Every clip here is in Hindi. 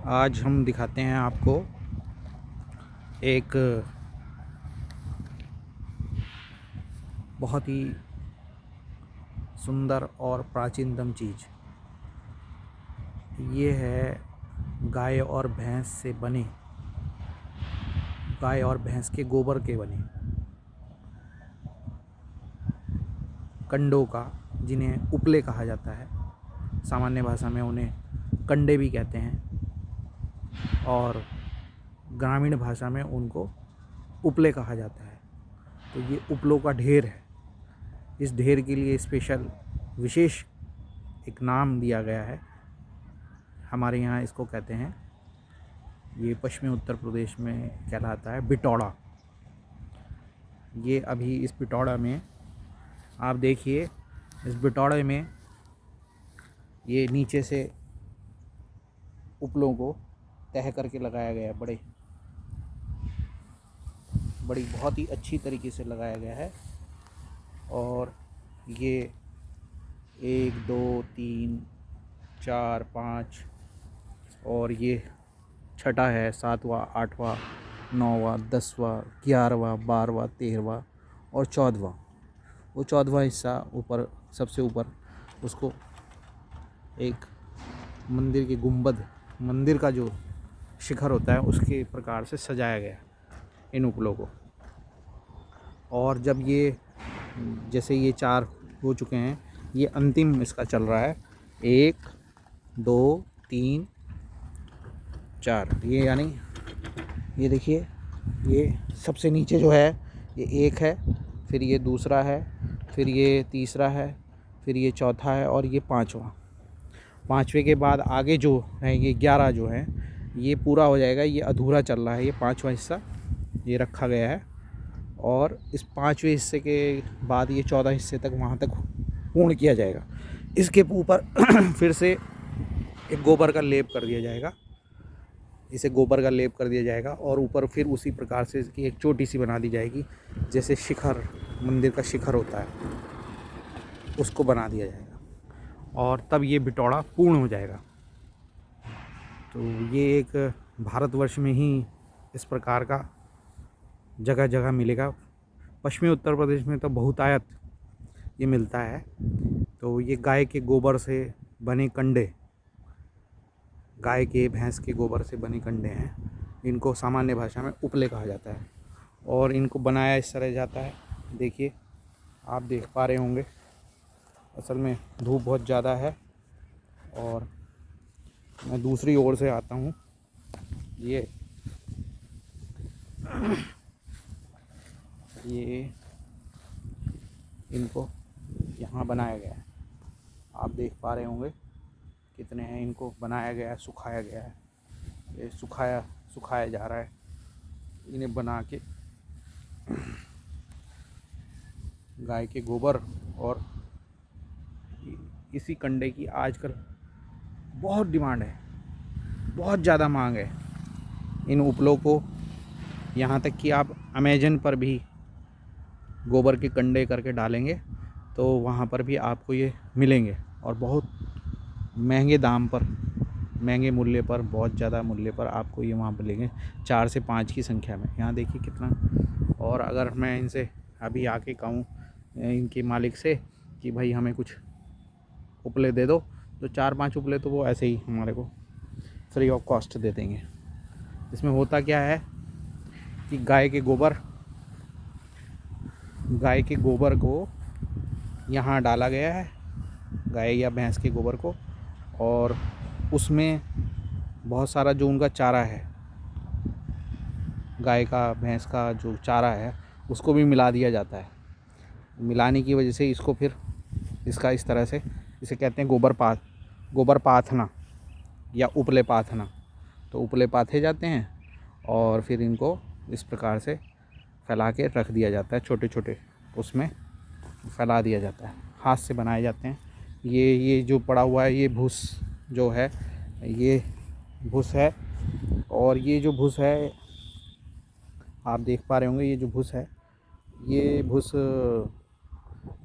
आज हम दिखाते हैं आपको एक बहुत ही सुंदर और प्राचीनतम चीज़। ये है गाय और भैंस से बने, गाय और भैंस के गोबर के बने कंडों का, जिन्हें उपले कहा जाता है। सामान्य भाषा में उन्हें कंडे भी कहते हैं और ग्रामीण भाषा में उनको उपले कहा जाता है। तो ये उपलों का ढेर है। इस ढेर के लिए स्पेशल विशेष एक नाम दिया गया है। हमारे यहाँ इसको कहते हैं, ये पश्चिमी उत्तर प्रदेश में कहलाता है बिटौड़ा। ये अभी इस बिटौड़ा में आप देखिए, इस बिटौड़े में ये नीचे से उपलों को तह करके लगाया गया है। बड़ी बहुत ही अच्छी तरीके से लगाया गया है। और ये 1 2 3 4 5 और ये छठा है, 7वां 8वां 9वां 10वां 11वां 12वां 13वां और 14वां। वो 14वां हिस्सा ऊपर, सबसे ऊपर, उसको एक मंदिर की गुंबद, मंदिर का जो शिखर होता है उसके प्रकार से सजाया गया इन उपलों को। और जब ये, जैसे ये 4 हो चुके हैं, ये अंतिम इसका चल रहा है 1 2 3 4। ये यानी ये देखिए, ये सबसे नीचे जो है ये 1 है, फिर ये दूसरा है, फिर ये तीसरा है, फिर ये चौथा है और ये 5वां। 5वें के बाद आगे जो है ये 11 जो है ये पूरा हो जाएगा। ये अधूरा चल रहा है, ये 5वां हिस्सा ये रखा गया है। और इस 5वें हिस्से के बाद ये 14 हिस्से तक वहाँ तक पूर्ण किया जाएगा। इसके ऊपर फिर से एक गोबर का लेप कर दिया जाएगा, इसे गोबर का लेप कर दिया जाएगा और ऊपर फिर उसी प्रकार से इसकी एक चोटी सी बना दी जाएगी, जैसे शिखर, मंदिर का शिखर होता है, उसको बना दिया जाएगा और तब ये बिटौड़ा पूर्ण हो जाएगा। तो ये एक भारतवर्ष में ही इस प्रकार का जगह जगह मिलेगा। पश्चिमी उत्तर प्रदेश में तो बहुतायत ये मिलता है। तो ये गाय के गोबर से बने कंडे, गाय के भैंस के गोबर से बने कंडे हैं। इनको सामान्य भाषा में उपले कहा जाता है और इनको बनाया इस तरह जाता है। देखिए, आप देख पा रहे होंगे, असल में धूप बहुत ज़्यादा है और मैं दूसरी ओर से आता हूँ। ये इनको यहाँ बनाया गया है, आप देख पा रहे होंगे कितने हैं। इनको बनाया गया है, सुखाया गया है, ये सुखाया जा रहा है। इन्हें बना के गाय के गोबर और इसी कंडे की आजकल बहुत डिमांड है, बहुत ज़्यादा मांग है इन उपलों को। यहाँ तक कि आप अमेज़न पर भी गोबर के कंडे करके डालेंगे तो वहाँ पर भी आपको ये मिलेंगे और बहुत महंगे दाम पर, महंगे मूल्य पर, बहुत ज़्यादा मूल्य पर आपको ये वहाँ मिलेंगे, 4 से 5 की संख्या में। यहाँ देखिए कितना। और अगर मैं इनसे अभी आके कहूँ इनके मालिक से कि भाई हमें कुछ उपले दे दो, तो 4-5 उपले तो वो ऐसे ही हमारे को फ्री ऑफ कॉस्ट दे देंगे। इसमें होता क्या है कि गाय के गोबर को यहाँ डाला गया है, गाय या भैंस के गोबर को, और उसमें बहुत सारा जो उनका चारा है, गाय का भैंस का जो चारा है, उसको भी मिला दिया जाता है। मिलाने की वजह से इसको फिर इसका इस तरह से, इसे कहते हैं गोबर पाथना या उपले पाथना। तो उपले पाथे जाते हैं और फिर इनको इस प्रकार से फैला के रख दिया जाता है, छोटे छोटे उसमें फैला दिया जाता है, हाथ से बनाए जाते हैं। ये जो पड़ा हुआ है, ये भूस जो है, ये भूस है। और ये जो भूस है आप देख पा रहे होंगे, ये जो भूस है, ये भूस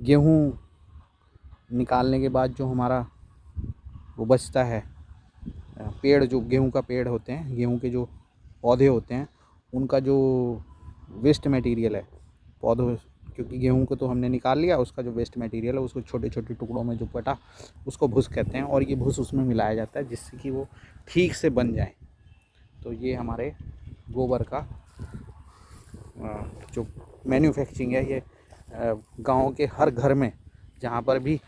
गेहूँ निकालने के बाद जो हमारा वो बचता है, पेड़ जो गेहूं का पेड़ होते हैं, गेहूं के जो पौधे होते हैं, उनका जो वेस्ट मटेरियल है पौधों, क्योंकि गेहूं को तो हमने निकाल लिया, उसका जो वेस्ट मटेरियल है उसको छोटे छोटे टुकड़ों में जो कटा, उसको भुस कहते हैं, और ये भुस उसमें मिलाया जाता है जिससे कि वो ठीक से बन जाए। तो ये हमारे गोबर का जो मैन्युफैक्चरिंग है, ये गाँव के हर घर में जहाँ पर भी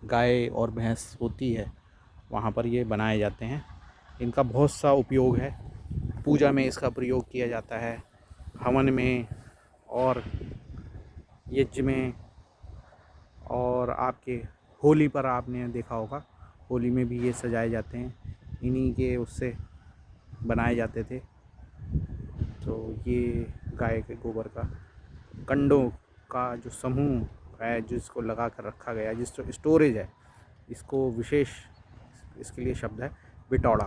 गाय और भैंस होती है वहाँ पर ये बनाए जाते हैं। इनका बहुत सा उपयोग है, पूजा में इसका प्रयोग किया जाता है, हवन में और यज्ञ में, और आपके होली पर आपने देखा होगा, होली में भी ये सजाए जाते हैं, इन्हीं के उससे बनाए जाते थे। तो ये गाय के गोबर का कंडों का जो समूह है जिसको लगा कर रखा गया, जिस स्टोरेज है, इसको विशेष इसके लिए शब्द है बिटौड़ा।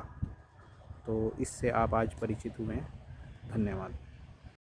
तो इससे आप आज परिचित हुए हैं। धन्यवाद।